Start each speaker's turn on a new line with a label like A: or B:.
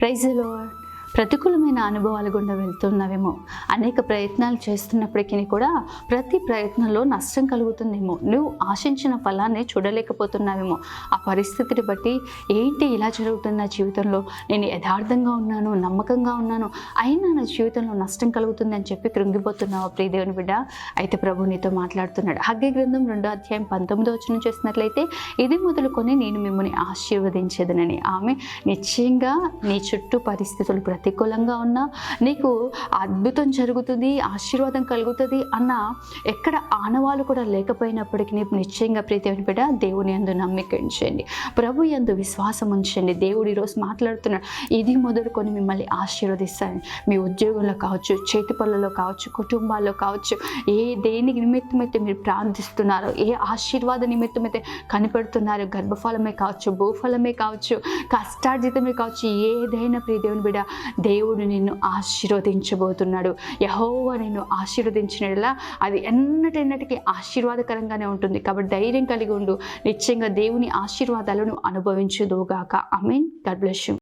A: Praise the lord. ప్రతికూలమైన అనుభవాల గుండా వెళ్తున్నావేమో, అనేక ప్రయత్నాలు చేస్తున్నప్పటికీ కూడా ప్రతి ప్రయత్నంలో నష్టం కలుగుతుందేమో, నువ్వు ఆశించిన ఫలాన్ని చూడలేకపోతున్నావేమో. ఆ పరిస్థితిని బట్టి ఏంటి ఇలా జరుగుతుంది నా జీవితంలో, నేను యథార్థంగా ఉన్నాను, నమ్మకంగా ఉన్నాను, అయినా నా జీవితంలో నష్టం కలుగుతుంది అని చెప్పి కృంగిపోతున్నావు ప్రియ దేవుని బిడ్డ. అయితే ప్రభు నీతో మాట్లాడుతున్నాడు. హగ్గై గ్రంథం 2వ అధ్యాయం 19వ వచనం చూసినట్లయితే, ఇది మొదలుకొని నేను మిమ్మల్ని ఆశీర్వదించేదనని. ఆమె నిశ్చయంగా నీ చుట్టూ పరిస్థితులు ప్రతికూలంగా ఉన్నా నీకు అద్భుతం జరుగుతుంది, ఆశీర్వాదం కలుగుతుంది అన్న ఎక్కడ ఆనవాళ్ళు కూడా లేకపోయినప్పటికీ నిశ్చయంగా ప్రీతి బిడ్డ దేవుని యందు నమ్మిక ఉంచండి, ప్రభు యందు విశ్వాసం ఉంచండి. దేవుడు ఈరోజు మాట్లాడుతున్నాడు, ఇది మొదలుకొని మిమ్మల్ని ఆశీర్వదిస్తాను. మీ ఉద్యోగంలో కావచ్చు, చేతి పనులలో కావచ్చు, కుటుంబాల్లో కావచ్చు, దేని నిమిత్తమైతే మీరు ప్రార్థిస్తున్నారో, ఏ ఆశీర్వాద నిమిత్తమైతే కనిపెడుతున్నారో, గర్భఫలమే కావచ్చు, భూఫలమే కావచ్చు, కష్టార్జితమే కావచ్చు, ఏదైనా ప్రియ దేవుని బిడ్డ దేవుడు నిన్ను ఆశీర్వదించబోతున్నాడు. యెహోవా నిన్ను ఆశీర్వదించినలా అది ఎన్నటికి ఆశీర్వాదకరంగానే ఉంటుంది. కాబట్టి ధైర్యం కలిగి ఉండు. నిశ్చయంగా దేవుని ఆశీర్వాదాలను అనుభవించుదువుగాక. ఆమేన్. God bless you.